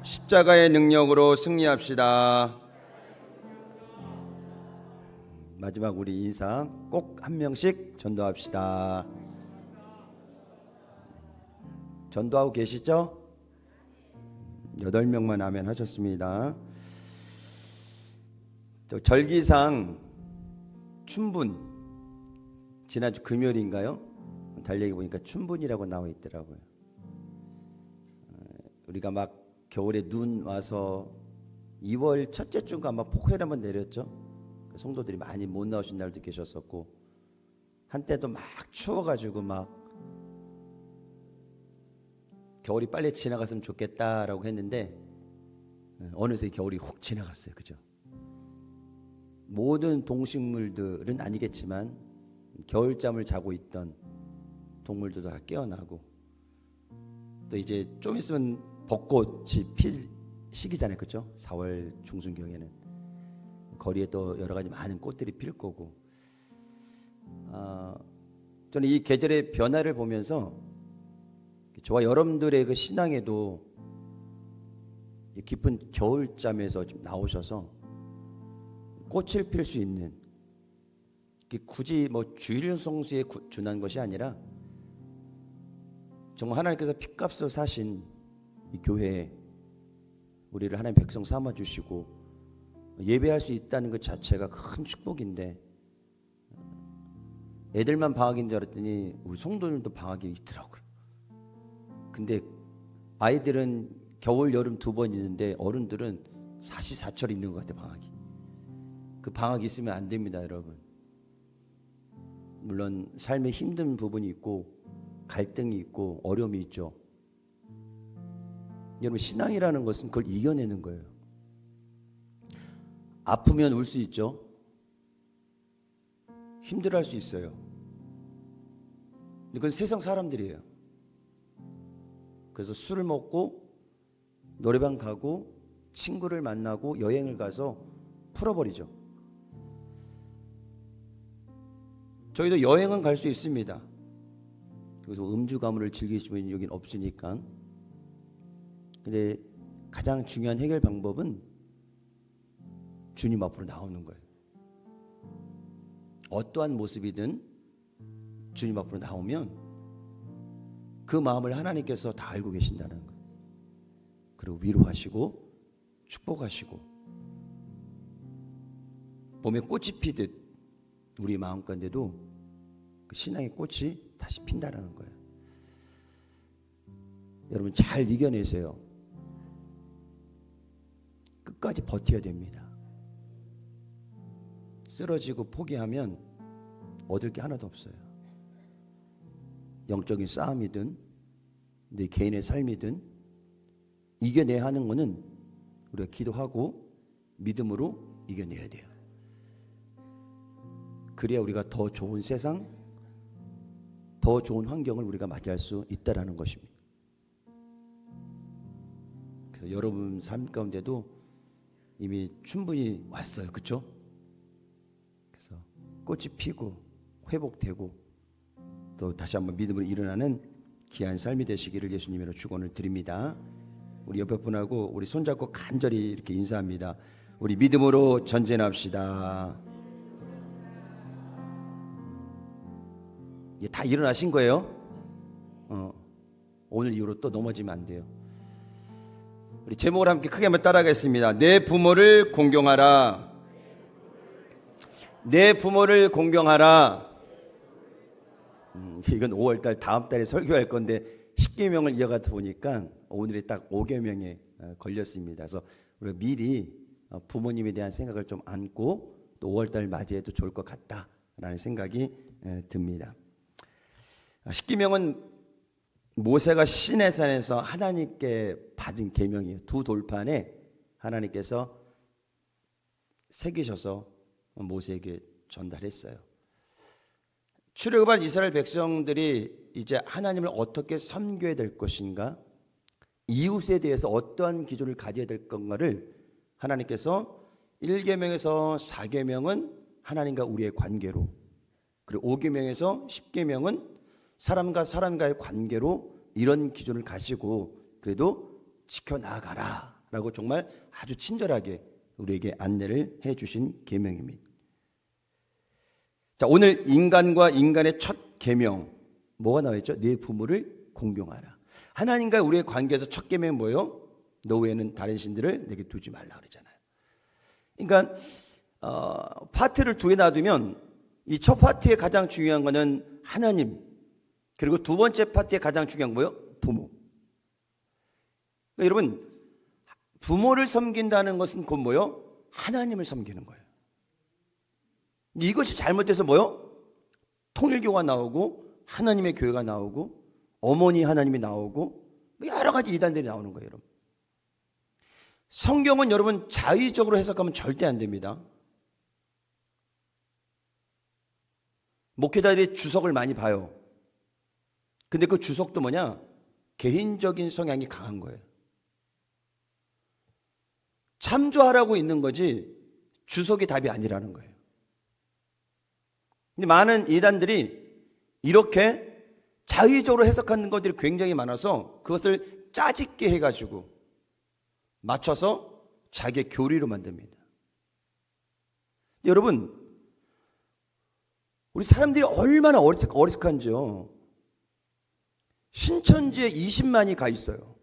십자가의 능력으로 승리합시다. 마지막 우리 인사 꼭 한 명씩 전도합시다. 전도하고 계시죠? 8명만 아멘 하셨습니다. 또 절기상 춘분, 지난주 금요일인가요? 달력에 보니까 춘분이라고 나와 있더라고요. 우리가 막 겨울에 눈 와서 2월 첫째 주가 아마 폭설 한번 내렸죠. 성도들이 많이 못 나오신 날도 계셨었고, 한때도 막 추워가지고 막 겨울이 빨리 지나갔으면 좋겠다라고 했는데 어느새 겨울이 훅 지나갔어요. 그죠? 모든 동식물들은 아니겠지만 겨울잠을 자고 있던 동물들도 다 깨어나고, 또 이제 좀 있으면 벚꽃이 필 시기잖아요. 그죠? 4월 중순경에는 거리에 또 여러 가지 많은 꽃들이 필 거고, 저는 이 계절의 변화를 보면서 저와 여러분들의 그 신앙에도 깊은 겨울잠에서 좀 나오셔서 꽃을 필 수 있는, 굳이 뭐 주일 성수에 준한 것이 아니라 정말 하나님께서 핏값을 사신 이 교회에 우리를 하나님 백성 삼아 주시고 예배할 수 있다는 것 자체가 큰 축복인데, 애들만 방학인 줄 알았더니 우리 성도들도 방학이 있더라고요. 근데 아이들은 겨울 여름 2번 있는데 어른들은 사시사철 있는 것 같아요. 방학이. 그 방학이 있으면 안 됩니다, 여러분. 물론 삶에 힘든 부분이 있고 갈등이 있고 어려움이 있죠. 여러분, 신앙이라는 것은 그걸 이겨내는 거예요. 아프면 울 수 있죠. 힘들어할 수 있어요. 그건 세상 사람들이에요. 그래서 술을 먹고 노래방 가고 친구를 만나고 여행을 가서 풀어버리죠. 저희도 여행은 갈 수 있습니다. 그래서 음주 가물을 즐기시면 여긴 없으니까. 근데 가장 중요한 해결 방법은 주님 앞으로 나오는 거예요. 어떠한 모습이든 주님 앞으로 나오면 그 마음을 하나님께서 다 알고 계신다는 거예요. 그리고 위로하시고 축복하시고, 봄에 꽃이 피듯 우리 마음 가운데도 그 신앙의 꽃이 다시 핀다라는 거예요. 여러분, 잘 이겨내세요. 끝까지 버텨야 됩니다. 쓰러지고 포기하면 얻을 게 하나도 없어요. 영적인 싸움이든 내 개인의 삶이든 이겨내야 하는 것은 우리가 기도하고 믿음으로 이겨내야 돼요. 그래야 우리가 더 좋은 세상, 더 좋은 환경을 우리가 맞이할 수 있다라는 것입니다. 그래서 여러분 삶 가운데도 이미 충분히 왔어요. 그렇죠? 그래서 꽃이 피고 회복되고 또 다시 한번 믿음으로 일어나는 귀한 삶이 되시기를 예수님으로 축원을 드립니다. 우리 옆에 분하고 우리 손잡고 간절히 이렇게 인사합니다. 우리 믿음으로 전진합시다. 다 일어나신 거예요? 오늘 이후로 또 넘어지면 안 돼요. 우리 제목을 함께 크게 한번 따라가겠습니다. 내 부모를 공경하라. 내 부모를 공경하라. 이건 5월달 다음 달에 설교할 건데 10계명을 이어가다 보니까 오늘이 딱 5계명에 걸렸습니다. 그래서 우리가 미리 부모님에 대한 생각을 좀 안고 또 5월달 맞이해도 좋을 것 같다라는 생각이 듭니다. 10계명은 모세가 시내산에서 하나님께 받은 계명이에요. 2돌판에 하나님께서 새기셔서 모세에게 전달했어요. 출애굽한 이스라엘 백성들이 이제 하나님을 어떻게 섬겨야 될 것인가, 이웃에 대해서 어떠한 기준을 가져야 될 건가를 하나님께서 1계명에서 4계명은 하나님과 우리의 관계로, 그리고 5계명에서 10계명은 사람과 사람과의 관계로 이런 기준을 가지고 그래도 지켜나가라 라고 정말 아주 친절하게 우리에게 안내를 해주신 계명입니다. 자, 오늘 인간과 인간의 첫 계명 뭐가 나와있죠? 네 부모를 공경하라. 하나님과 우리의 관계에서 첫 계명이 뭐예요? 너 외에는 다른 신들을 내게 두지 말라 그러잖아요. 그러니까 파트를 두 개 놔두면 이 첫 파트의 가장 중요한 거는 하나님, 그리고 두 번째 파트의 가장 중요한 거 뭐예요? 부모. 그러니까 여러분, 부모를 섬긴다는 것은 곧 뭐예요? 하나님을 섬기는 거예요. 이것이 잘못돼서 뭐예요? 통일교가 나오고 하나님의 교회가 나오고 어머니 하나님이 나오고 여러 가지 이단들이 나오는 거예요. 여러분, 성경은 여러분 자의적으로 해석하면 절대 안 됩니다. 목회자들이 주석을 많이 봐요. 근데 그 주석도 뭐냐? 개인적인 성향이 강한 거예요. 참조하라고 있는 거지 주석이 답이 아니라는 거예요. 근데 많은 이단들이 이렇게 자의적으로 해석하는 것들이 굉장히 많아서 그것을 짜집게 해가지고 맞춰서 자기의 교리로 만듭니다. 여러분, 우리 사람들이 얼마나 어리석한지요. 신천지에 20만이 가 있어요.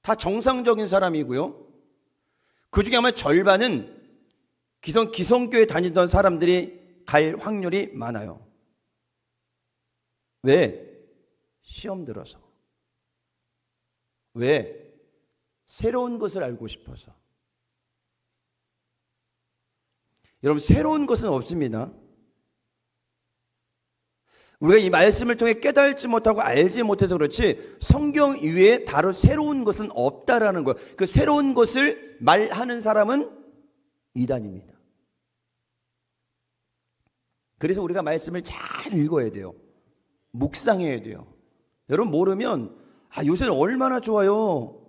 다 정상적인 사람이고요. 그 중에 아마 절반은 기성교회 다니던 사람들이 갈 확률이 많아요. 왜? 시험 들어서. 왜? 새로운 것을 알고 싶어서. 여러분, 새로운 것은 없습니다. 우리가 이 말씀을 통해 깨달지 못하고 알지 못해서 그렇지 성경 이외에 다른 새로운 것은 없다라는 거예요. 그 새로운 것을 말하는 사람은 이단입니다. 그래서 우리가 말씀을 잘 읽어야 돼요. 묵상해야 돼요. 여러분, 모르면 요새는 얼마나 좋아요.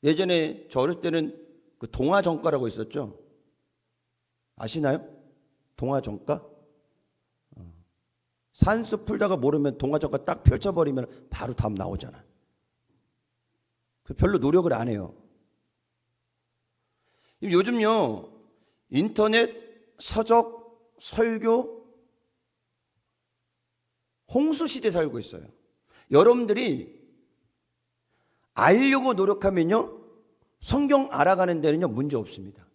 예전에 저 어렸을 때는 그 동화정가라고 있었죠. 아시나요? 동화정가? 산수 풀다가 모르면 동화정가 딱 펼쳐버리면 바로 답 나오잖아. 별로 노력을 안 해요. 요즘요, 인터넷, 서적, 설교, 홍수시대에 살고 있어요. 여러분들이 알려고 노력하면요, 성경 알아가는 데는요, 문제 없습니다.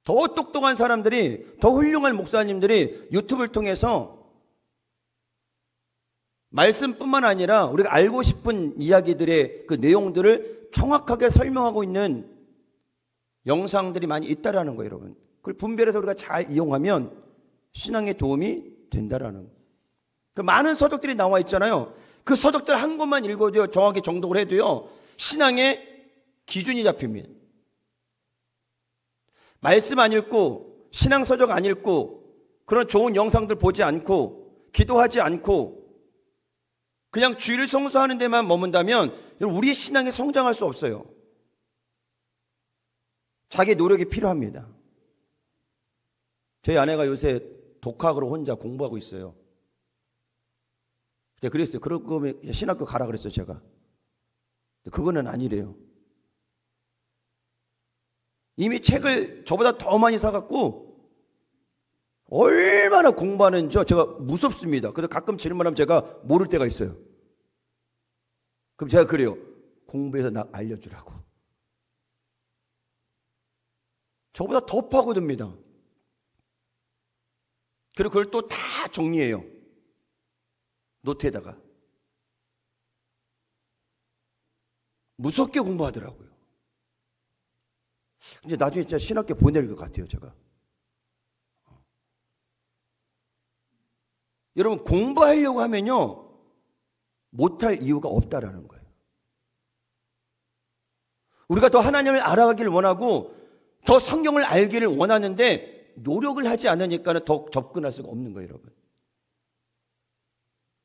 더 똑똑한 사람들이, 더 훌륭한 목사님들이 유튜브를 통해서 말씀뿐만 아니라 우리가 알고 싶은 이야기들의 그 내용들을 정확하게 설명하고 있는 영상들이 많이 있다라는 거예요, 여러분. 그걸 분별해서 우리가 잘 이용하면 신앙에 도움이 된다라는 거예요. 그 많은 서적들이 나와 있잖아요. 그 서적들 한 권만 읽어도요, 정확히 정독을 해도요, 신앙의 기준이 잡힙니다. 말씀 안 읽고 신앙 서적 안 읽고 그런 좋은 영상들 보지 않고 기도하지 않고 그냥 주일 성수하는 데만 머문다면 우리의 신앙이 성장할 수 없어요. 자기 노력이 필요합니다. 저희 아내가 요새 독학으로 혼자 공부하고 있어요. 그랬어요. 그럴 거면 신학교 가라 그랬어요, 제가. 그거는 아니래요. 이미 책을 저보다 더 많이 사갖고 얼마나 공부하는지 제가 무섭습니다. 그래서 가끔 질문하면 제가 모를 때가 있어요. 그럼 제가 그래요. 공부해서 나 알려주라고. 저보다 더 파고듭니다. 그리고 그걸 또 다 정리해요. 노트에다가. 무섭게 공부하더라고요. 이제 나중에 진짜 신학교 보낼 것 같아요, 제가. 여러분, 공부하려고 하면요, 못할 이유가 없다라는 거예요. 우리가 더 하나님을 알아가기를 원하고 더 성경을 알기를 원하는데 노력을 하지 않으니까 더 접근할 수가 없는 거예요, 여러분.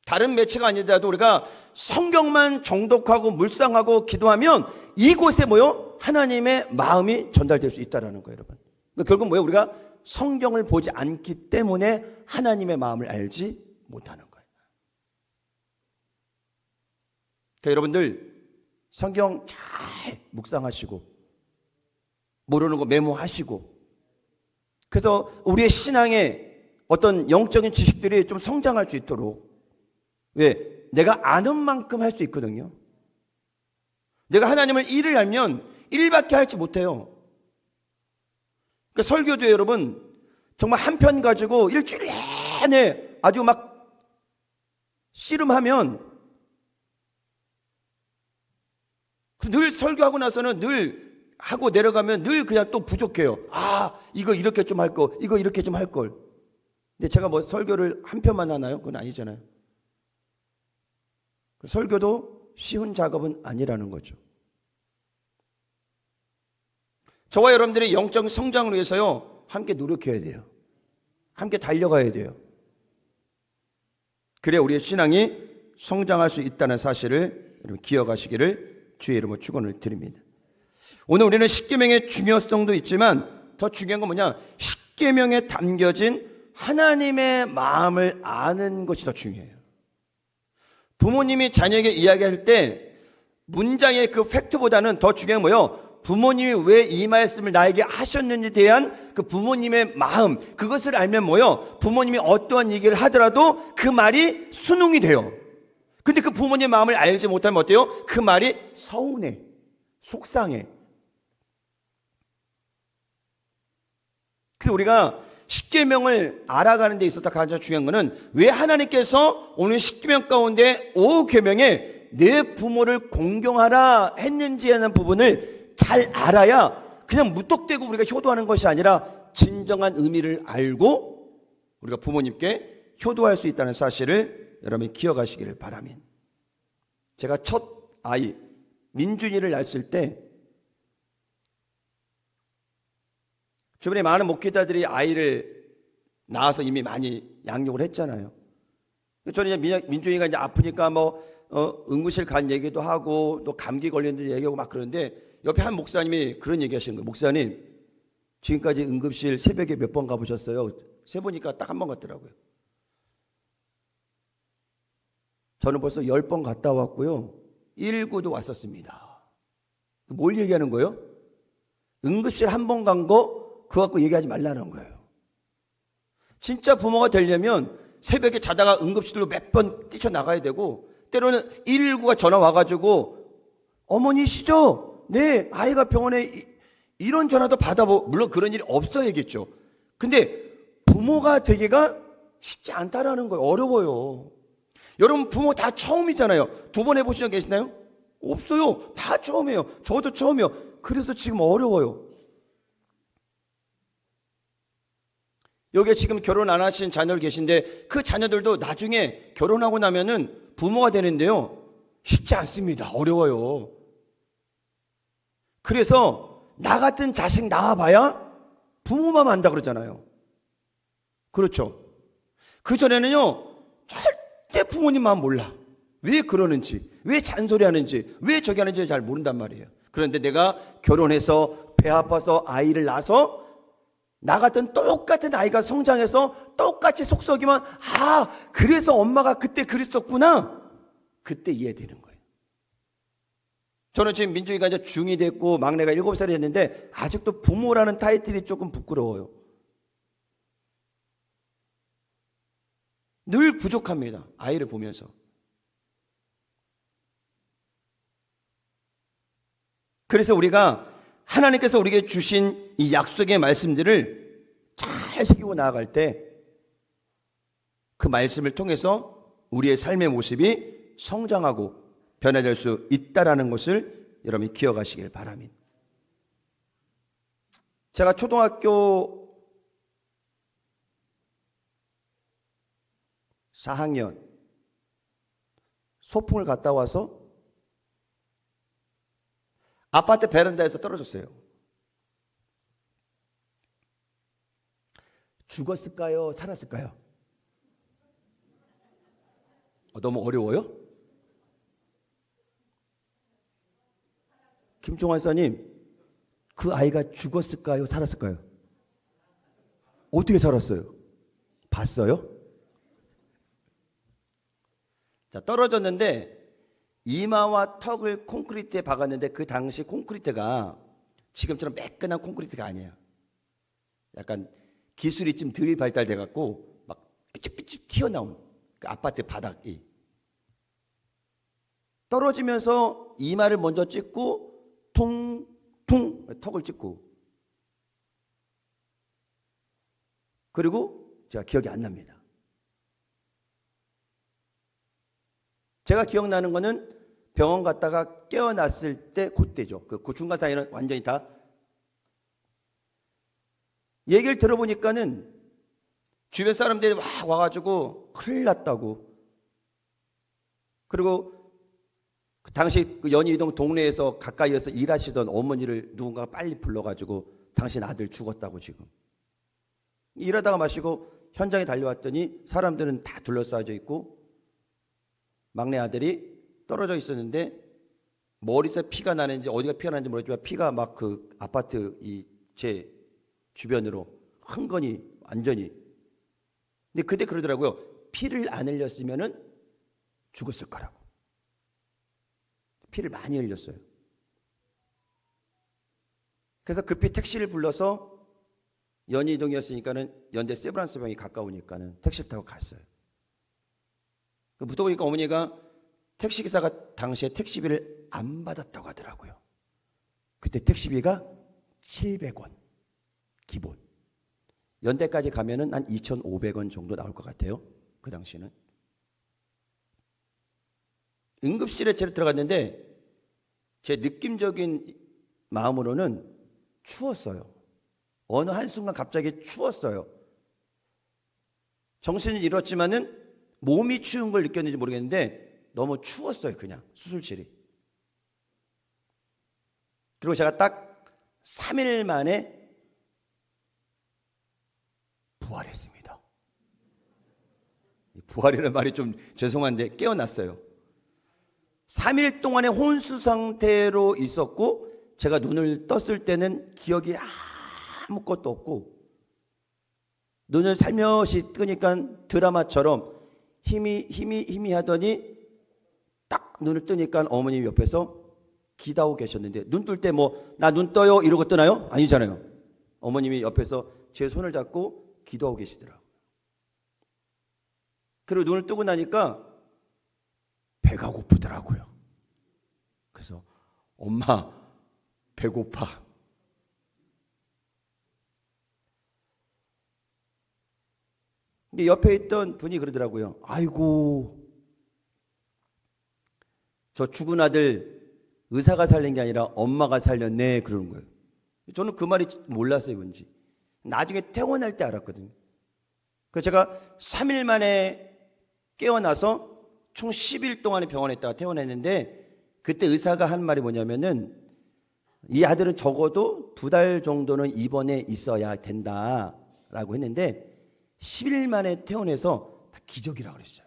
다른 매체가 아니더라도 우리가 성경만 정독하고 묵상하고 기도하면 이곳에 뭐요? 하나님의 마음이 전달될 수 있다는 거예요, 여러분. 그러니까 결국 뭐예요? 우리가 성경을 보지 않기 때문에 하나님의 마음을 알지 못하는 거예요. 그러니까 여러분들 성경 잘 묵상하시고 모르는 거 메모하시고, 그래서 우리의 신앙의 어떤 영적인 지식들이 좀 성장할 수 있도록, 왜? 내가 아는 만큼 할 수 있거든요. 내가 하나님을 일을 알면 일밖에 할지 못해요. 그러니까 설교도 여러분 정말 한 편 가지고 일주일 내내 아주 막 씨름하면 늘 설교하고 나서는 늘 하고 내려가면 늘 그냥 또 부족해요. 아, 이거 이렇게 좀 할 거, 이거 이렇게 좀 할 걸. 근데 제가 뭐 설교를 한 편만 하나요? 그건 아니잖아요. 설교도 쉬운 작업은 아니라는 거죠. 저와 여러분들의 영적 성장을 위해서요, 함께 노력해야 돼요. 함께 달려가야 돼요. 그래야 우리의 신앙이 성장할 수 있다는 사실을 여러분 기억하시기를 주의 이름으로 축원을 드립니다. 오늘 우리는 십계명의 중요성도 있지만 더 중요한 건 뭐냐? 십계명에 담겨진 하나님의 마음을 아는 것이 더 중요해요. 부모님이 자녀에게 이야기할 때 문장의 그 팩트보다는 더 중요한 건 뭐예요? 부모님이 왜 이 말씀을 나에게 하셨는지에 대한 그 부모님의 마음, 그것을 알면 뭐예요? 부모님이 어떠한 얘기를 하더라도 그 말이 순응이 돼요. 근데 그 부모님의 마음을 알지 못하면 어때요? 그 말이 서운해, 속상해. 그래서 우리가 십계명을 알아가는 데 있어서 가장 중요한 것은 왜 하나님께서 오늘 십계명 가운데 5계명에 내 부모를 공경하라 했는지 하는 부분을 잘 알아야 그냥 무턱대고 우리가 효도하는 것이 아니라 진정한 의미를 알고 우리가 부모님께 효도할 수 있다는 사실을 여러분이 기억하시기를 바랍니다. 제가 첫 아이 민준이를 낳았을 때 주변에 많은 목회자들이 아이를 낳아서 이미 많이 양육을 했잖아요. 저는 이제 민준이가 이제 아프니까 응급실 간 얘기도 하고 또 감기 걸렸는지 얘기하고 막 그러는데 옆에 한 목사님이 그런 얘기 하시는 거예요. 목사님, 지금까지 응급실 새벽에 몇 번 가보셨어요? 세보니까 딱 한 번 갔더라고요. 저는 벌써 10번 갔다 왔고요. 119도 왔었습니다. 뭘 얘기하는 거예요? 응급실 한 번 간 거 그거 갖고 얘기하지 말라는 거예요. 진짜 부모가 되려면 새벽에 자다가 응급실로 몇 번 뛰쳐나가야 되고 때로는 119가 전화 와가지고 어머니시죠? 네, 아이가 병원에 이런 전화도 받아보고, 물론 그런 일이 없어야겠죠. 근데 부모가 되기가 쉽지 않다라는 거예요. 어려워요. 여러분 부모 다 처음이잖아요. 2번 해보신 적 계시나요? 없어요. 다 처음이에요. 저도 처음이에요. 그래서 지금 어려워요. 여기에 지금 결혼 안 하신 자녀들 계신데 그 자녀들도 나중에 결혼하고 나면은 부모가 되는데요, 쉽지 않습니다. 어려워요. 그래서 나 같은 자식 낳아봐야 부모만 안다 그러잖아요. 그렇죠. 그전에는요 절대 부모님 마음 몰라. 왜 그러는지, 왜 잔소리하는지, 왜 저기 하는지 잘 모른단 말이에요. 그런데 내가 결혼해서 배 아파서 아이를 낳아서 나 같은 똑같은 아이가 성장해서 똑같이 속썩이면 그래서 엄마가 그때 그랬었구나, 그때 이해되는 거예요. 저는 지금 민준이가 이제 중2 됐고 막내가 7살이 됐는데 아직도 부모라는 타이틀이 조금 부끄러워요. 늘 부족합니다. 아이를 보면서. 그래서 우리가 하나님께서 우리에게 주신 이 약속의 말씀들을 잘 새기고 나아갈 때 그 말씀을 통해서 우리의 삶의 모습이 성장하고 변화될 수 있다는 것을 여러분이 기억하시길 바랍니다. 제가 초등학교 4학년 소풍을 갔다 와서 아파트 베란다에서 떨어졌어요. 죽었을까요? 살았을까요? 너무 어려워요? 김종환 사님, 그 아이가 죽었을까요? 살았을까요? 어떻게 살았어요? 봤어요? 자, 떨어졌는데 이마와 턱을 콘크리트에 박았는데 그 당시 콘크리트가 지금처럼 매끈한 콘크리트가 아니에요. 약간 기술이 좀 덜 발달돼 갖고 막 삐죽삐죽 튀어나온 그 아파트 바닥이 떨어지면서 이마를 먼저 찍고 퉁퉁 턱을 찍고, 그리고 제가 기억이 안 납니다. 제가 기억나는 거는 병원 갔다가 깨어났을 때 그때죠. 그 중간 사이는 완전히 다. 얘기를 들어보니까는 주변 사람들이 막 와가지고 큰일 났다고. 그리고 그 당시 그 연희동 동네에서 가까이에서 일하시던 어머니를 누군가가 빨리 불러가지고 당신 아들 죽었다고 지금. 일하다가 마시고 현장에 달려왔더니 사람들은 다 둘러싸여 있고 막내 아들이 떨어져 있었는데 머리에서 피가 나는지 어디가 피가 나는지 모르겠지만 피가 막 그 아파트 제 주변으로 흥건히 완전히. 근데 그때 그러더라고요. 피를 안 흘렸으면은 죽었을 거라고. 피를 많이 흘렸어요. 그래서 급히 택시를 불러서 연희동이었으니까는 연대 세브란스 병이 가까우니까는 택시를 타고 갔어요. 묻다 보니까 어머니가 택시기사가 당시에 택시비를 안 받았다고 하더라고요. 그때 택시비가 700원 기본. 연대까지 가면은 한 2,500원 정도 나올 것 같아요. 그 당시는. 응급실에 제가 들어갔는데 제 느낌적인 마음으로는 추웠어요. 어느 한순간 갑자기 추웠어요. 정신을 잃었지만은 몸이 추운 걸 느꼈는지 모르겠는데 너무 추웠어요. 그냥 수술실이. 그리고 제가 딱 3일 만에 부활했습니다. 부활이라는 말이 좀 죄송한데 깨어났어요. 3일 동안의 혼수 상태로 있었고 제가 눈을 떴을 때는 기억이 아무것도 없고 눈을 살며시 뜨니까 드라마처럼 힘이 하더니 딱 눈을 뜨니까 어머님이 옆에서 기다고 계셨는데 눈 뜰 때 뭐 나 눈 떠요 이러고 뜨나요? 아니잖아요. 어머님이 옆에서 제 손을 잡고 기도하고 계시더라고요. 그리고 눈을 뜨고 나니까 배가 고프더라고요. 그래서 엄마 배고파. 근데 옆에 있던 분이 그러더라고요. 아이고 저 죽은 아들 의사가 살린 게 아니라 엄마가 살렸네 그러는 거예요. 저는 그 말이 몰랐어요 뭔지. 나중에 퇴원할 때 알았거든요. 그래서 제가 3일 만에 깨어나서 총 10일 동안에 병원에 있다가 퇴원했는데 그때 의사가 한 말이 뭐냐면은 이 아들은 적어도 2달 정도는 입원해 있어야 된다라고 했는데 10일 만에 퇴원해서 다 기적이라고 그랬어요.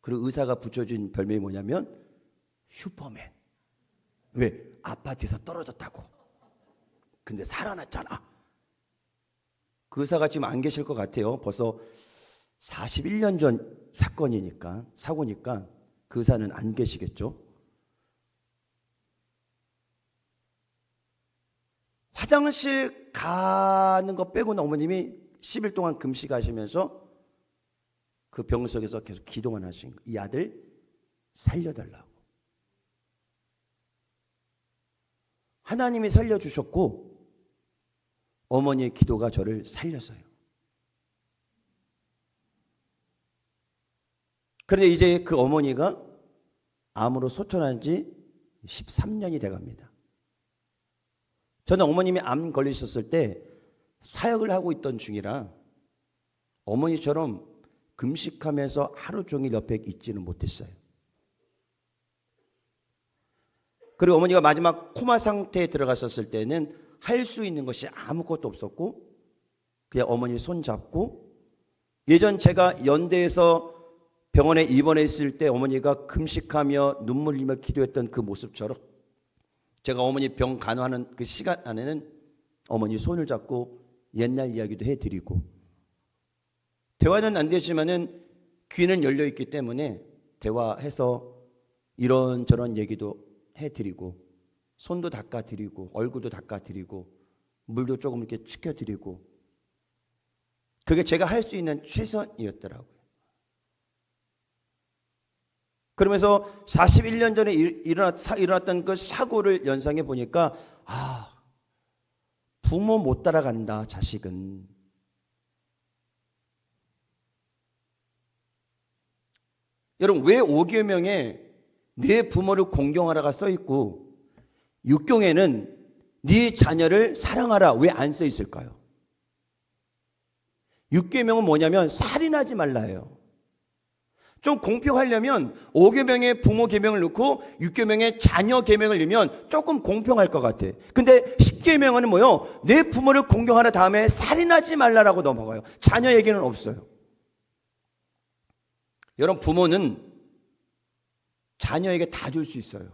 그리고 의사가 붙여준 별명이 뭐냐면 슈퍼맨. 왜? 아파트에서 떨어졌다고. 근데 살아났잖아. 그 의사가 지금 안 계실 것 같아요. 벌써 41년 전 사건이니까, 사고니까 그 의사는 안 계시겠죠. 화장실 가는 거 빼고는 어머님이 10일 동안 금식하시면서 그 병 속에서 계속 기도만 하신 거예요. 이 아들 살려달라고. 하나님이 살려주셨고 어머니의 기도가 저를 살렸어요. 그런데 이제 그 어머니가 암으로 소천한 지 13년이 돼갑니다. 저는 어머님이 암 걸리셨을 때 사역을 하고 있던 중이라 어머니처럼 금식하면서 하루 종일 옆에 있지는 못했어요. 그리고 어머니가 마지막 코마 상태에 들어갔었을 때는 할 수 있는 것이 아무것도 없었고 그냥 어머니 손 잡고 예전 제가 연대에서 병원에 입원해 있을 때 어머니가 금식하며 눈물 흘리며 기도했던 그 모습처럼 제가 어머니 병 간호하는 그 시간 안에는 어머니 손을 잡고 옛날 이야기도 해드리고 대화는 안 되지만은 귀는 열려 있기 때문에 대화해서 이런저런 얘기도 해드리고 손도 닦아드리고 얼굴도 닦아드리고 물도 조금 이렇게 축여드리고 그게 제가 할 수 있는 최선이었더라고요. 그러면서 41년 전에 일어났던 그 사고를 연상해 보니까 부모 못 따라간다 자식은. 여러분 왜 5계명에 네 부모를 공경하라가 써있고 6경에는 네 자녀를 사랑하라 왜 안 써있을까요? 6계명은 뭐냐면 살인하지 말라예요. 좀 공평하려면 5계명에 부모 계명을 넣고 6계명에 자녀 계명을 넣으면 조금 공평할 것 같아. 근데 10계명은 뭐요? 내 부모를 공경하라 다음에 살인하지 말라라고 넘어가요. 자녀 얘기는 없어요. 여러분 부모는 자녀에게 다 줄 수 있어요.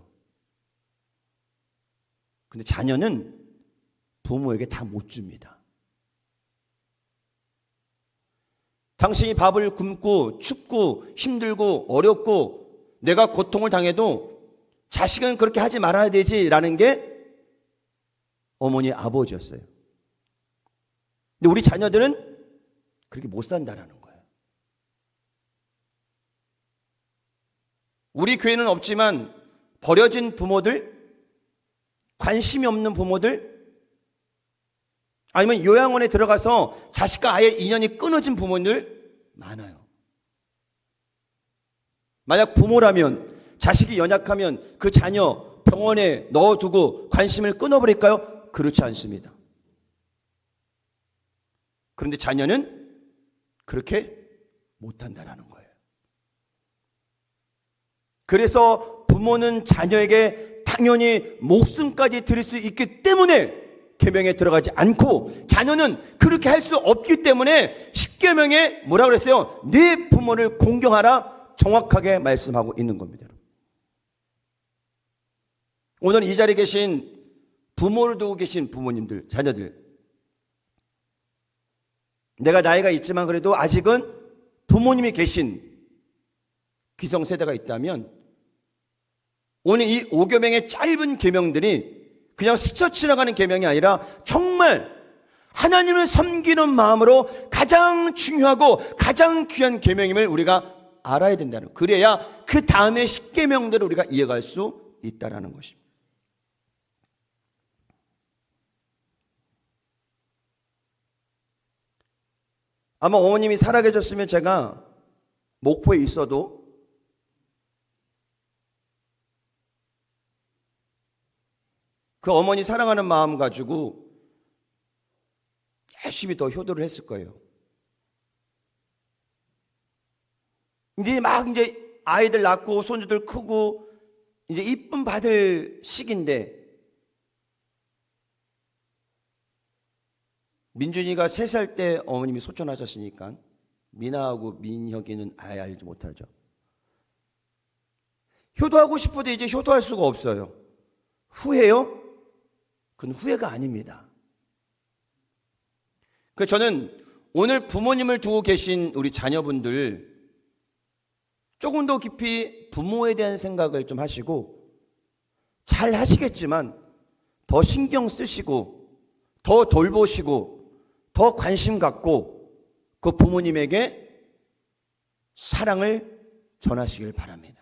근데 자녀는 부모에게 다 못 줍니다. 당신이 밥을 굶고 춥고 힘들고 어렵고 내가 고통을 당해도 자식은 그렇게 하지 말아야 되지라는 게 어머니 아버지였어요. 근데 우리 자녀들은 그렇게 못 산다라는 거예요. 우리 교회는 없지만 버려진 부모들, 관심이 없는 부모들, 아니면 요양원에 들어가서 자식과 아예 인연이 끊어진 부모들 많아요. 만약 부모라면 자식이 연약하면 그 자녀 병원에 넣어두고 관심을 끊어버릴까요? 그렇지 않습니다. 그런데 자녀는 그렇게 못한다라는 거예요. 그래서 부모는 자녀에게 당연히 목숨까지 드릴 수 있기 때문에 계명에 들어가지 않고 자녀는 그렇게 할 수 없기 때문에 10계명에 뭐라 그랬어요? 네 부모를 공경하라 정확하게 말씀하고 있는 겁니다. 오늘 이 자리에 계신 부모를 두고 계신 부모님들, 자녀들, 내가 나이가 있지만 그래도 아직은 부모님이 계신 기성세대가 있다면 오늘 이 5계명의 짧은 계명들이 그냥 스쳐 지나가는 계명이 아니라 정말 하나님을 섬기는 마음으로 가장 중요하고 가장 귀한 계명임을 우리가 알아야 된다는 거예요. 그래야 그 다음에 10계명들을 우리가 이해갈 수 있다는 것입니다. 아마 어머님이 살아계셨으면 제가 목포에 있어도 그 어머니 사랑하는 마음 가지고 열심히 더 효도를 했을 거예요. 이제 아이들 낳고 손주들 크고 이제 이쁨 받을 시기인데 민준이가 3살 때 어머님이 소천하셨으니까 미나하고 민혁이는 아예 알지 못하죠. 효도하고 싶어도 이제 효도할 수가 없어요. 후회요? 그건 후회가 아닙니다. 그래서 저는 오늘 부모님을 두고 계신 우리 자녀분들 조금 더 깊이 부모에 대한 생각을 좀 하시고 잘 하시겠지만 더 신경 쓰시고 더 돌보시고 더 관심 갖고 그 부모님에게 사랑을 전하시길 바랍니다.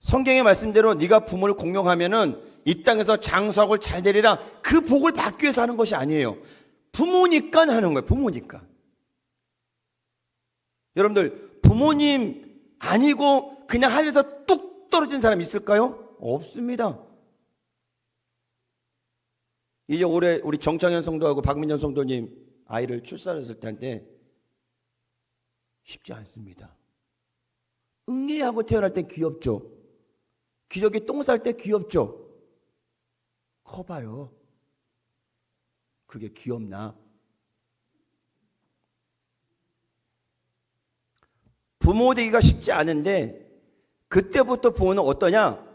성경의 말씀대로 네가 부모를 공경하면은 이 땅에서 장수하고 잘 되리라 그 복을 받기 위해서 하는 것이 아니에요. 부모니까 하는 거예요. 부모니까. 여러분들 부모님 아니고 그냥 하늘에서 뚝 떨어진 사람 있을까요? 없습니다. 이제 올해 우리 정창현 성도하고 박민정 성도님 아이를 출산했을 때한테 쉽지 않습니다. 응애하고 태어날 때 귀엽죠. 기저귀 똥 쌀 때 귀엽죠. 커봐요. 그게 귀엽나? 부모 되기가 쉽지 않은데 그때부터 부모는 어떠냐?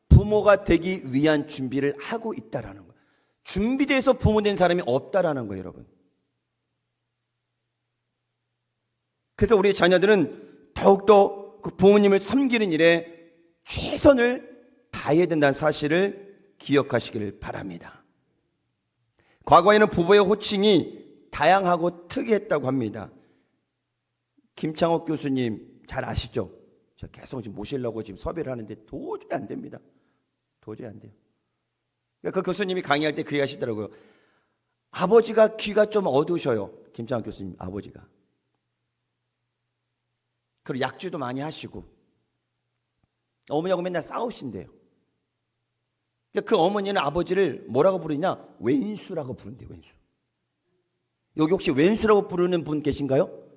부모가 되기 위한 준비를 하고 있다라는 거예요. 준비돼서 부모 된 사람이 없다라는 거예요, 여러분. 그래서 우리 자녀들은 더욱더 그 부모님을 섬기는 일에 최선을 다해야 된다는 사실을 기억하시기를 바랍니다. 과거에는 부부의 호칭이 다양하고 특이했다고 합니다. 김창옥 교수님 잘 아시죠? 저 계속 지금 모시려고 지금 섭외를 하는데 도저히 안 됩니다. 도저히 안 돼요. 그 교수님이 강의할 때 그 얘기하시더라고요. 아버지가 귀가 좀 어두우셔요. 김창옥 교수님 아버지가. 그리고 약주도 많이 하시고 어머니하고 맨날 싸우신대요. 그 어머니는 아버지를 뭐라고 부르냐? 왼수라고 부른대요. 왼수. 여기 혹시 왼수라고 부르는 분 계신가요?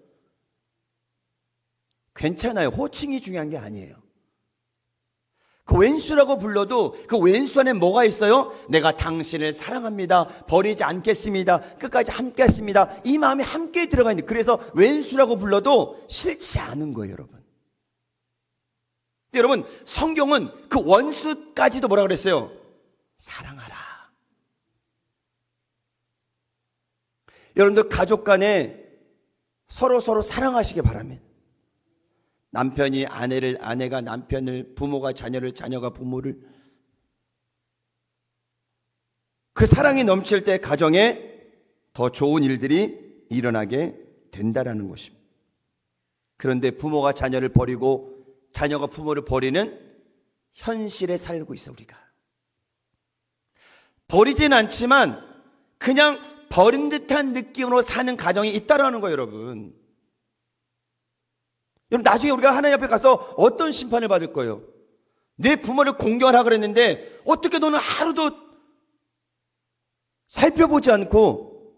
괜찮아요. 호칭이 중요한 게 아니에요. 그 왼수라고 불러도 그 왼수 안에 뭐가 있어요? 내가 당신을 사랑합니다. 버리지 않겠습니다. 끝까지 함께 했습니다. 이 마음이 함께 들어가 있는, 그래서 왼수라고 불러도 싫지 않은 거예요, 여러분. 여러분, 성경은 그 원수까지도 뭐라 그랬어요? 사랑하라. 여러분들 가족 간에 서로 사랑하시기 바랍니다. 남편이 아내를, 아내가 남편을, 부모가 자녀를, 자녀가 부모를. 그 사랑이 넘칠 때 가정에 더 좋은 일들이 일어나게 된다라는 것입니다. 그런데 부모가 자녀를 버리고 자녀가 부모를 버리는 현실에 살고 있어, 우리가. 버리진 않지만 그냥 버린 듯한 느낌으로 사는 가정이 있다라는 거예요, 여러분. 여러분, 나중에 우리가 하나님 앞에 가서 어떤 심판을 받을 거예요? 내 부모를 공경하라 그랬는데 어떻게 너는 하루도 살펴보지 않고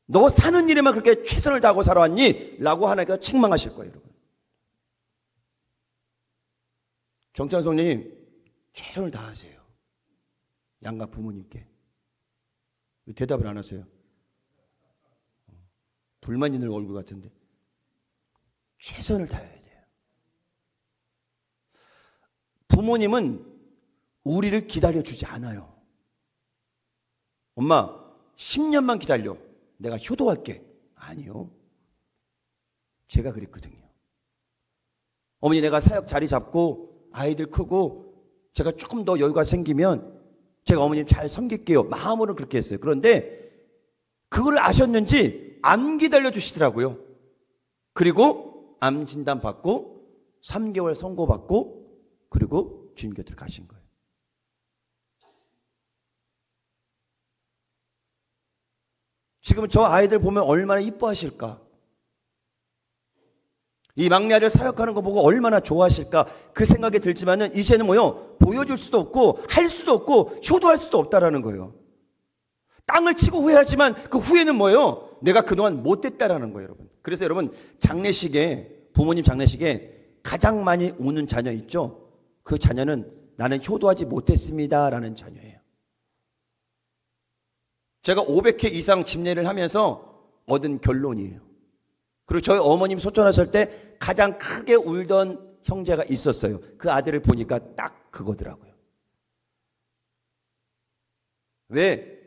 너 사는 일에만 그렇게 최선을 다하고 살아왔니? 라고 하나님께서 책망하실 거예요, 여러분. 정찬 성령님, 최선을 다하세요. 양가 부모님께. 왜 대답을 안 하세요? 불만 있는 얼굴 같은데. 최선을 다해야 돼요. 부모님은 우리를 기다려주지 않아요. 엄마 10년만 기다려, 내가 효도할게. 아니요. 제가 그랬거든요. 어머니, 내가 사역 자리 잡고 아이들 크고 제가 조금 더 여유가 생기면 제가 어머님 잘 섬길게요. 마음으로 그렇게 했어요. 그런데 그걸 아셨는지 안 기다려주시더라고요. 그리고 암 진단 받고 3개월 선고받고 그리고 주님 곁으로 가신 거예요. 지금 저 아이들 보면 얼마나 이뻐하실까? 이 막내 아들 사역하는 거 보고 얼마나 좋아하실까? 그 생각이 들지만은 이제는 뭐요? 보여줄 수도 없고 할 수도 없고 효도할 수도 없다라는 거예요. 땅을 치고 후회하지만 그 후회는 뭐예요? 내가 그동안 못됐다라는 거예요, 여러분. 그래서 여러분, 장례식에, 부모님 장례식에 가장 많이 우는 자녀 있죠? 그 자녀는 나는 효도하지 못했습니다라는 자녀예요. 제가 500회 이상 집례를 하면서 얻은 결론이에요. 그리고 저희 어머님 소천하실 때 가장 크게 울던 형제가 있었어요. 그 아들을 보니까 딱 그거더라고요. 왜?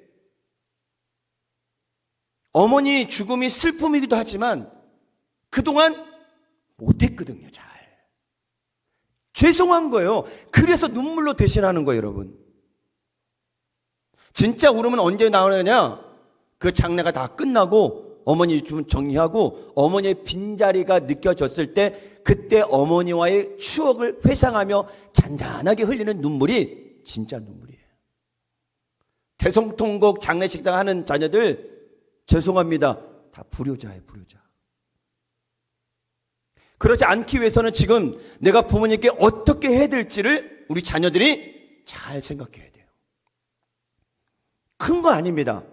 어머니 죽음이 슬픔이기도 하지만 그동안 못했거든요, 잘. 죄송한 거예요. 그래서 눈물로 대신하는 거예요, 여러분. 진짜 울음은 언제 나오느냐? 그 장례가 다 끝나고 어머니 좀 정리하고 어머니의 빈자리가 느껴졌을 때 그때 어머니와의 추억을 회상하며 잔잔하게 흘리는 눈물이 진짜 눈물이에요. 대성통곡 장례식당 하는 자녀들 죄송합니다. 다 불효자예요, 불효자. 그러지 않기 위해서는 지금 내가 부모님께 어떻게 해야 될지를 우리 자녀들이 잘 생각해야 돼요. 큰 거 아닙니다.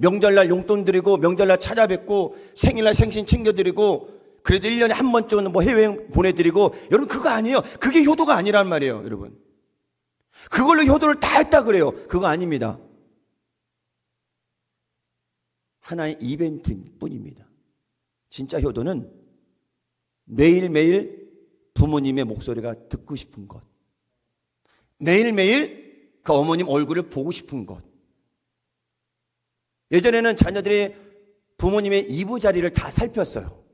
명절날 용돈 드리고 명절날 찾아뵙고 생일날 생신 챙겨드리고 그래도 1년에 한 번쯤은 뭐 해외여행 보내드리고, 여러분 그거 아니에요. 그게 효도가 아니란 말이에요, 여러분. 그걸로 효도를 다 했다 그래요. 그거 아닙니다. 하나의 이벤트일 뿐입니다. 진짜 효도는 매일매일 부모님의 목소리가 듣고 싶은 것, 매일매일 그 어머님 얼굴을 보고 싶은 것. 예전에는 자녀들이 부모님의 이부자리를 다 살폈어요.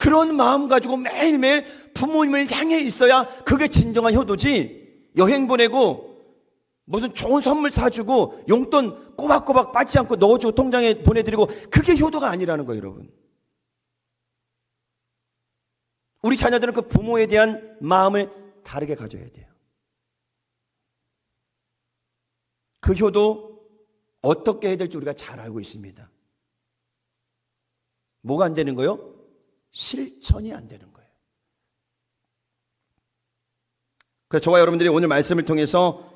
그런 마음 가지고 매일매일 부모님을 향해 있어야 그게 진정한 효도지. 여행 보내고 무슨 좋은 선물 사주고 용돈 꼬박꼬박 빠지지 않고 넣어주고 통장에 보내드리고 그게 효도가 아니라는 거예요, 여러분. 우리 자녀들은 그 부모에 대한 마음을 다르게 가져야 돼요. 그 효도 어떻게 해야 될지 우리가 잘 알고 있습니다. 뭐가 안 되는 거예요? 실천이 안 되는 거예요. 그래서 저와 여러분들이 오늘 말씀을 통해서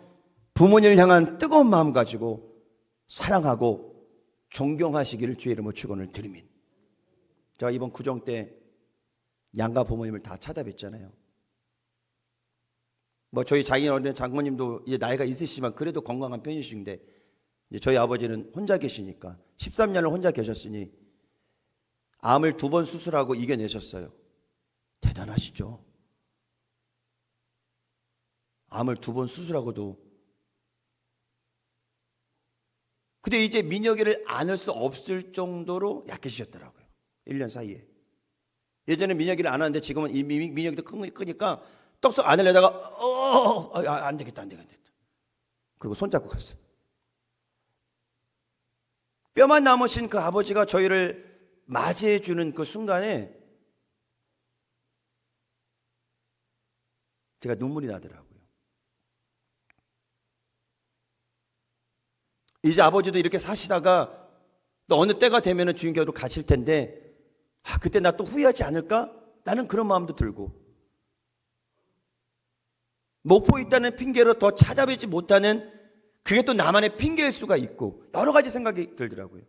부모님을 향한 뜨거운 마음 가지고 사랑하고 존경하시기를 주의 이름으로 축원을 드립니다. 제가 이번 구정 때 양가 부모님을 다 찾아뵀잖아요. 뭐 저희 자기 어린 장모님도 이제 나이가 있으시지만 그래도 건강한 편이신데 이제 저희 아버지는 혼자 계시니까 13년을 혼자 계셨으니 암을 2번 수술하고 이겨내셨어요. 대단하시죠? 암을 2번 수술하고도. 근데 이제 민혁이를 안을 수 없을 정도로 약해지셨더라고요. 1년 사이에. 예전에 민혁이를 안았는데 지금은 이 민혁이도 크니까 떡석 안으려다가 안 되겠다. 그리고 손잡고 갔어요. 뼈만 남으신 그 아버지가 저희를 맞이해 주는 그 순간에 제가 눈물이 나더라고요. 이제 아버지도 이렇게 사시다가 또 어느 때가 되면 주님 곁으로 가실 텐데 그때 나 또 후회하지 않을까? 나는 그런 마음도 들고 목포에 있다는 핑계로 더 찾아뵙지 못하는 그게 또 나만의 핑계일 수가 있고 여러 가지 생각이 들더라고요.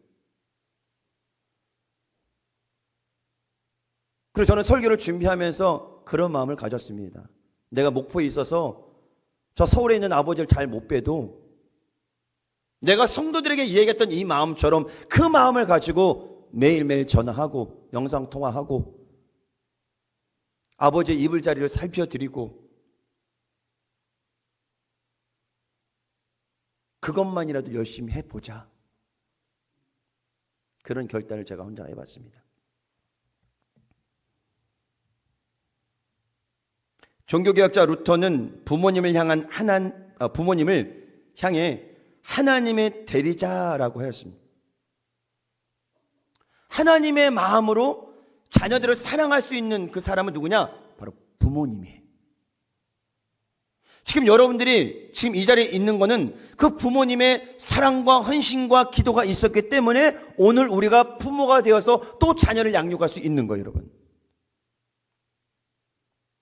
그래서 저는 설교를 준비하면서 그런 마음을 가졌습니다. 내가 목포에 있어서 저 서울에 있는 아버지를 잘 못 뵈도 내가 성도들에게 이야기했던 이 마음처럼 그 마음을 가지고 매일매일 전화하고 영상통화하고 아버지의 이불자리를 살펴드리고 그것만이라도 열심히 해보자. 그런 결단을 제가 혼자 해봤습니다. 종교개혁자 루터는 부모님을 향해 하나님의 대리자라고 하였습니다. 하나님의 마음으로 자녀들을 사랑할 수 있는 그 사람은 누구냐? 바로 부모님이에요. 지금 여러분들이 지금 이 자리에 있는 거는 그 부모님의 사랑과 헌신과 기도가 있었기 때문에 오늘 우리가 부모가 되어서 또 자녀를 양육할 수 있는 거예요, 여러분.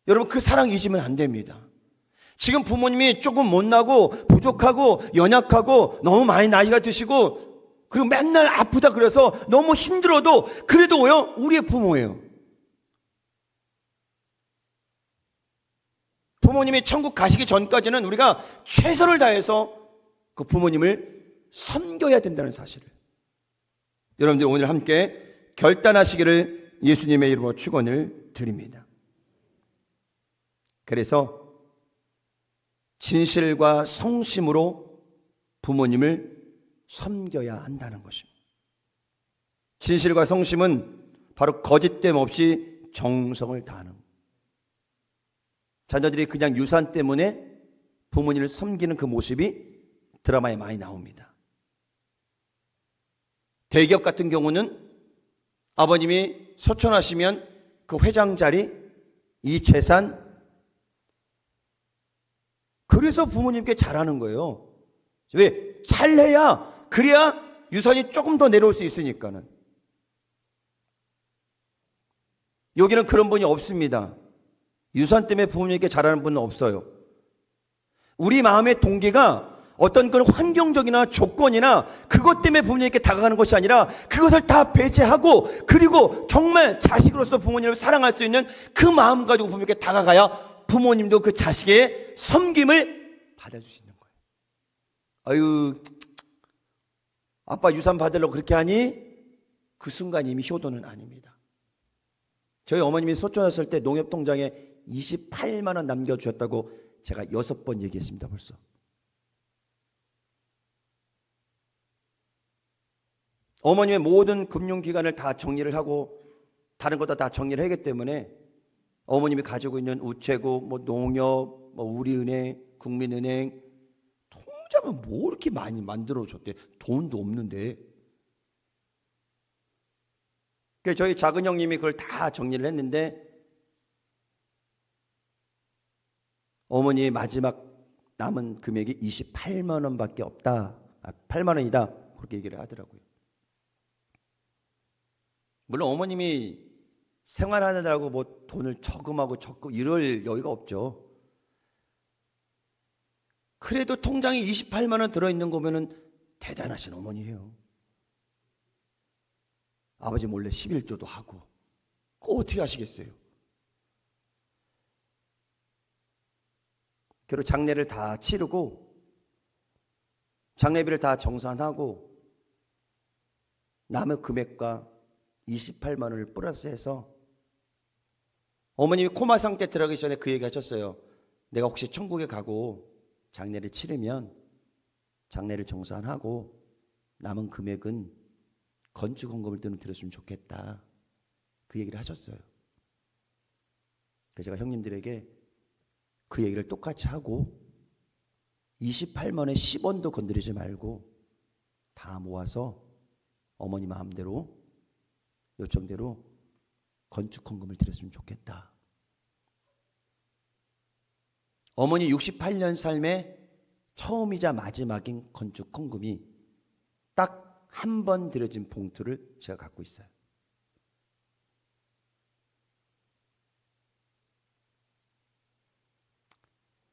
여러분, 그 사랑 잊으면 안 됩니다. 지금 부모님이 조금 못나고 부족하고 연약하고 너무 많이 나이가 드시고 그리고 맨날 아프다 그래서 너무 힘들어도 그래도요 우리의 부모예요. 부모님이 천국 가시기 전까지는 우리가 최선을 다해서 그 부모님을 섬겨야 된다는 사실을 여러분들 오늘 함께 결단하시기를 예수님의 이름으로 축원을 드립니다. 그래서 진실과 성심으로 부모님을 섬겨야 한다는 것입니다. 진실과 성심은 바로 거짓됨 없이 정성을 다하는 것. 자녀들이 그냥 유산 때문에 부모님을 섬기는 그 모습이 드라마에 많이 나옵니다. 대기업 같은 경우는 아버님이 소천하시면 그 회장 자리, 이 재산, 그래서 부모님께 잘하는 거예요. 왜? 잘해야, 그래야 유산이 조금 더 내려올 수 있으니까는. 여기는 그런 분이 없습니다. 유산 때문에 부모님께 잘하는 분은 없어요. 우리 마음의 동기가 어떤 그런 환경적이나 조건이나 그것 때문에 부모님께 다가가는 것이 아니라 그것을 다 배제하고 그리고 정말 자식으로서 부모님을 사랑할 수 있는 그 마음 가지고 부모님께 다가가야 부모님도 그 자식의 섬김을 받아줄 수 있는 거예요. 아유, 아빠 유산 받으려고 그렇게 하니? 그 순간 이미 효도는 아닙니다. 저희 어머님이 소천했을 때 농협통장에 28만 원 남겨주셨다고 제가 6번 얘기했습니다. 벌써. 어머님의 모든 금융기관을 다 정리를 하고 다른 것도 다 정리를 하기 때문에 어머님이 가지고 있는 우체국, 뭐 농협, 뭐 우리은행, 국민은행 통장을 뭐 이렇게 많이 만들어 줬대. 돈도 없는데. 그래서 저희 작은 형님이 그걸 다 정리를 했는데 어머니의 마지막 남은 금액이 28만 원밖에 없다. 8만 원이다. 그렇게 얘기를 하더라고요. 물론 어머님이 생활하느라고 뭐 돈을 저금하고 적금 이럴 여유가 없죠. 그래도 통장에 28만 원 들어있는 거면은 대단하신 어머니예요. 아버지 몰래 11조도 하고 그거 어떻게 하시겠어요? 그리고 장례를 다 치르고 장례비를 다 정산하고 남은 금액과 28만 원을 플러스해서 어머님이 코마 상태 들어가기 전에 그 얘기 하셨어요. 내가 혹시 천국에 가고 장례를 치르면 장례를 정산하고 남은 금액은 건축 헌금을 들었으면 좋겠다. 그 얘기를 하셨어요. 그래서 제가 형님들에게 그 얘기를 똑같이 하고 28만 원에 10원도 건드리지 말고 다 모아서 어머니 마음대로 요청대로 건축 헌금을 드렸으면 좋겠다. 어머니 68년 삶의 처음이자 마지막인 건축 헌금이 딱 한 번 드려진 봉투를 제가 갖고 있어요.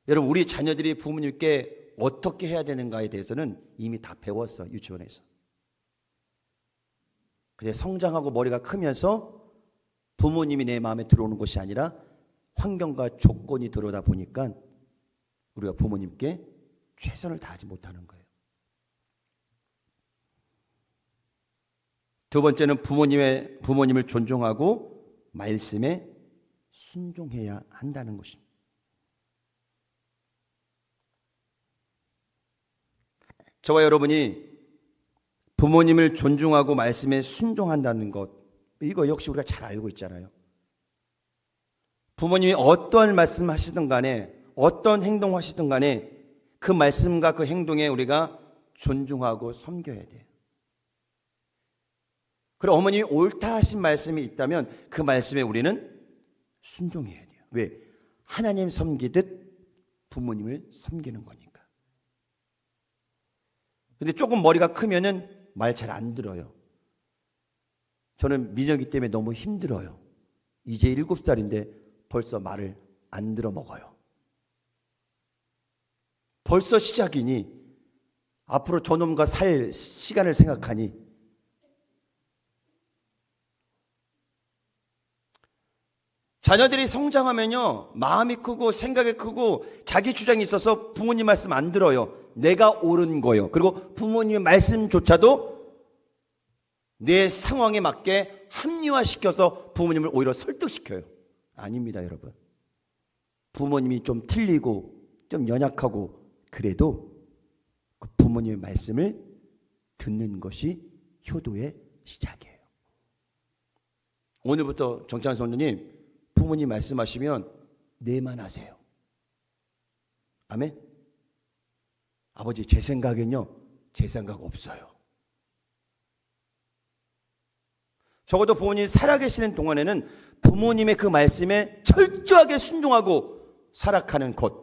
여러분, 우리 자녀들이 부모님께 어떻게 해야 되는가에 대해서는 이미 다 배웠어요. 유치원에서. 근데 성장하고 머리가 크면서 부모님이 내 마음에 들어오는 것이 아니라 환경과 조건이 들어오다 보니까 우리가 부모님께 최선을 다하지 못하는 거예요. 두 번째는 부모님을 존중하고 말씀에 순종해야 한다는 것입니다. 저와 여러분이 부모님을 존중하고 말씀에 순종한다는 것, 이거 역시 우리가 잘 알고 있잖아요. 부모님이 어떠한 말씀하시든 간에 어떤 행동하시든 간에 그 말씀과 그 행동에 우리가 존중하고 섬겨야 돼요. 그리고 어머님이 옳다 하신 말씀이 있다면 그 말씀에 우리는 순종해야 돼요. 왜? 하나님 섬기듯 부모님을 섬기는 거니까. 근데 조금 머리가 크면은 말 잘 안 들어요. 저는 민혁이 때문에 너무 힘들어요. 이제 7살인데 벌써 말을 안 들어먹어요. 벌써 시작이니 앞으로 저놈과 살 시간을 생각하니 자녀들이 성장하면요 마음이 크고 생각이 크고 자기 주장이 있어서 부모님 말씀 안 들어요. 내가 옳은 거예요. 그리고 부모님의 말씀조차도 내 상황에 맞게 합리화시켜서 부모님을 오히려 설득시켜요. 아닙니다, 여러분. 부모님이 좀 틀리고 좀 연약하고 그래도 그 부모님의 말씀을 듣는 것이 효도의 시작이에요. 오늘부터 정찬 성도님 부모님 말씀하시면 네만 하세요. 아멘. 아버지 제 생각엔요 제 생각 없어요. 적어도 부모님이 살아계시는 동안에는 부모님의 그 말씀에 철저하게 순종하고 살아가는 것,